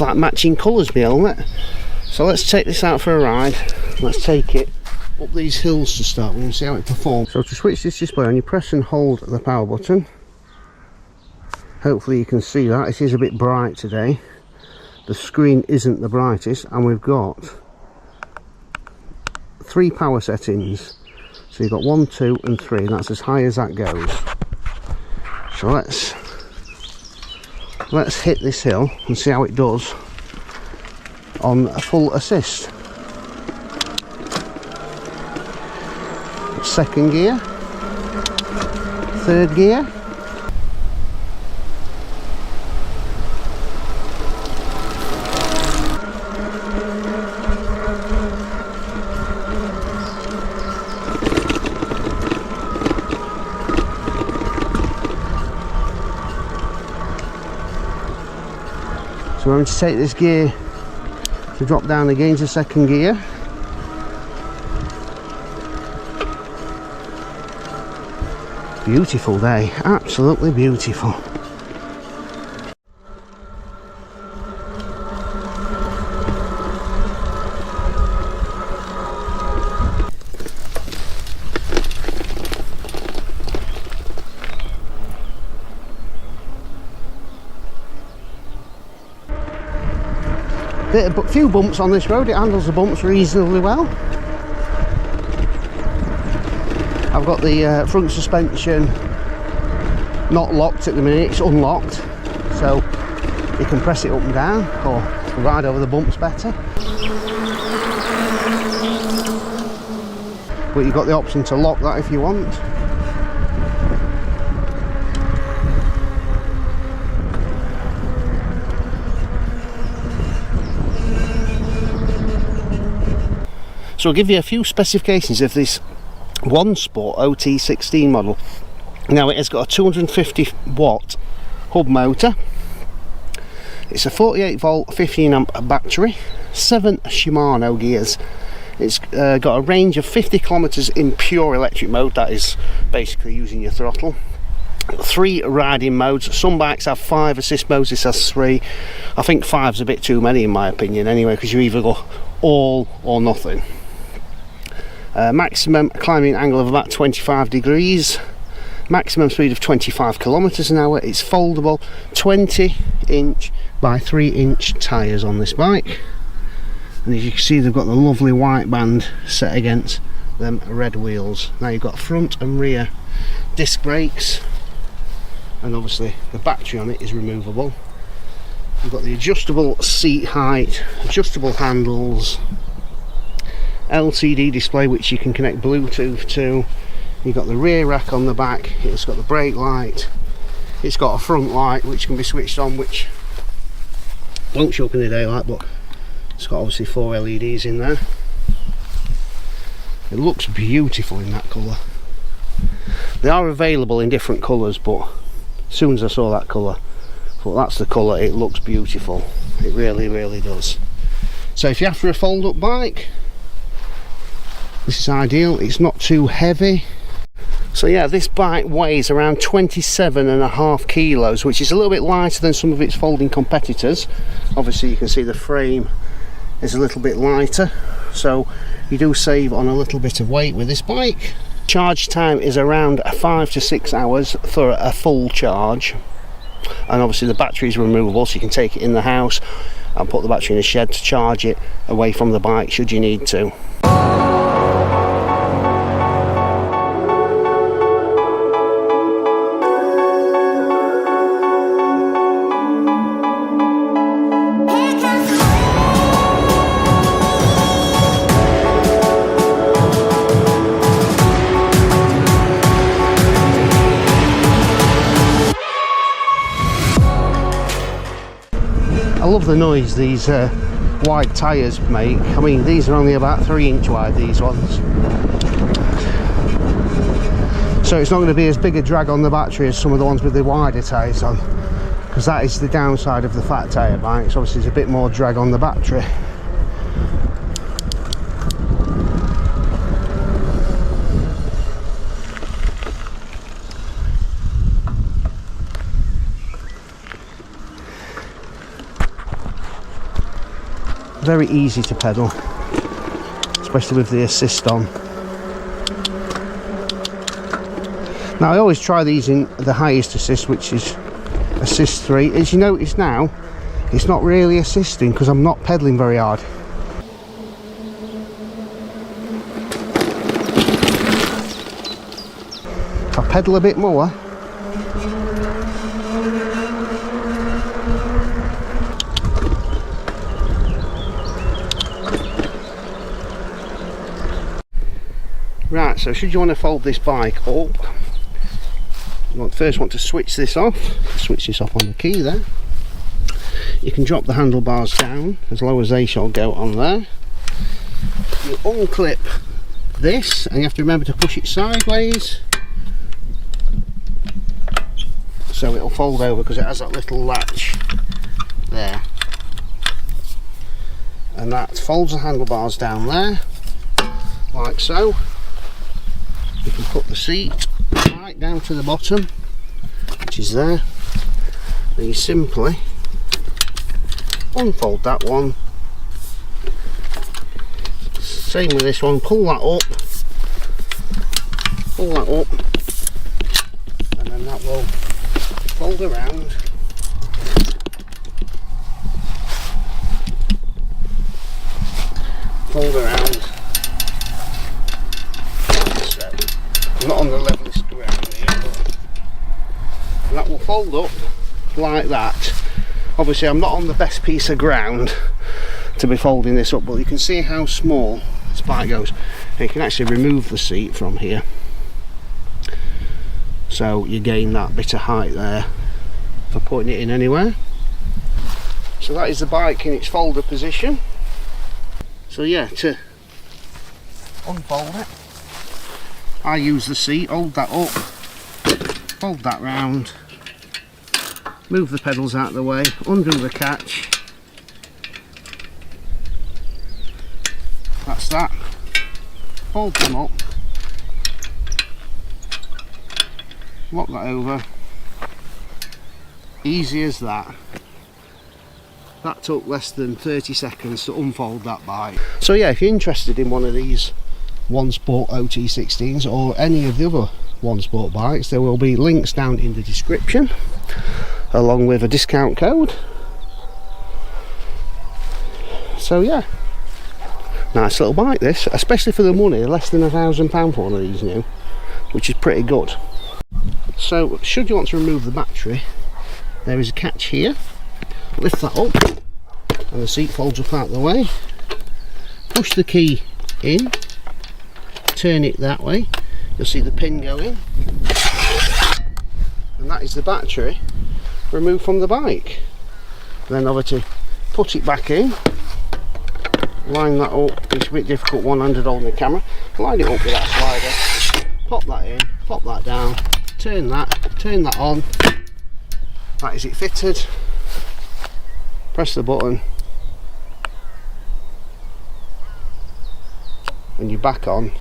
like matching colours, my helmet. So let's take this out for a ride. Let's take it up these hills to start with and see how it performs. So to switch this display on, you press and hold the power button. Hopefully you can see that. It is a bit bright today. The screen isn't the brightest, and we've got 3 power settings. So you've got 1, 2 and 3, and that's as high as that goes. So let's hit this hill and see how it does on a full assist. Second gear, third gear. So we're going to take this gear to drop down again to second gear. Beautiful day, absolutely beautiful. Few bumps on this road. It handles the bumps reasonably well. I've got the front suspension not locked at the minute, it's unlocked, so you can press it up and down or ride over the bumps better. But you've got the option to lock that if you want. So I'll give you a few specifications of this OneSport OT16 model. Now it has got a 250 watt hub motor. It's a 48 volt 15 amp battery, 7 Shimano gears. It's got a range of 50 kilometers in pure electric mode, that is basically using your throttle. 3 riding modes. Some bikes have 5 assist modes, this has 3. I think 5's a bit too many in my opinion anyway, because you either go all or nothing. Maximum climbing angle of about 25 degrees, maximum speed of 25 kilometers an hour. It's foldable, 20 inch by 3 inch tyres on this bike, and as you can see they've got the lovely white band set against them red wheels. Now you've got front and rear disc brakes, and obviously the battery on it is removable. You've got the adjustable seat height, adjustable handles, LCD display which you can connect Bluetooth to. You've got the rear rack on the back, it's got the brake light, it's got a front light which can be switched on, which won't show up in the daylight, but it's got obviously 4 LEDs in there. It looks beautiful in that colour. They are available in different colours, but as soon as I saw that colour, I thought that's the colour, it looks beautiful. It really does. So if you're after a fold up bike, this is ideal. It's not too heavy. So yeah, this bike weighs around 27.5 kilos, which is a little bit lighter than some of its folding competitors. Obviously you can see the frame is a little bit lighter, so you do save on a little bit of weight with this bike. Charge time is around 5 to 6 hours for a full charge, and obviously the battery is removable, so you can take it in the house and put the battery in a shed to charge it away from the bike should you need to. I love the noise these wide tyres make. I mean, these are only about 3 inch wide, these ones. So it's not going to be as big a drag on the battery as some of the ones with the wider tyres on, because that is the downside of the fat tyre bikes. Obviously there's a bit more drag on the battery. very easy to pedal, especially with the assist on. Now I always try these in the highest assist, which is assist 3. As you notice now, it's not really assisting because I'm not pedaling very hard. If I pedal a bit more, right, so should you want to fold this bike up, you first want to switch this off. Switch this off on the key there. You can drop the handlebars down as low as they shall go on there. You unclip this and you have to remember to push it sideways so it'll fold over, because it has that little latch there, and that folds the handlebars down there like so. You can put the seat right down to the bottom, which is there. Then you simply unfold that one. Same with this one. Pull that up, and then that will fold around. So, not on the levelest ground here, but that will fold up like that. Obviously I'm not on the best piece of ground to be folding this up, but you can see how small this bike goes. And you can actually remove the seat from here, so you gain that bit of height there for putting it in anywhere. So that is the bike in its folder position. So yeah, to unfold it, I use the seat, hold that up, fold that round, move the pedals out of the way, undo the catch. That's that. Fold them up, lock that over. Easy as that. That took less than 30 seconds to unfold that bike. So yeah, if you're interested in one of these OneSport OT16s or any of the other OneSport bikes, there will be links down in the description along with a discount code. So yeah, nice little bike this, especially for the money, less than £1,000 for one of these new, which is pretty good. So should you want to remove the battery, there is a catch here. Lift that up and the seat folds up out of the way. Push the key in, turn it that way, you'll see the pin go in, and that is the battery removed from the bike. Then obviously put it back in, line that up. It's a bit difficult one-handed holding the camera. Line it up with that slider, pop that in, pop that down, turn that on. That is it fitted. Press the button and you're back on.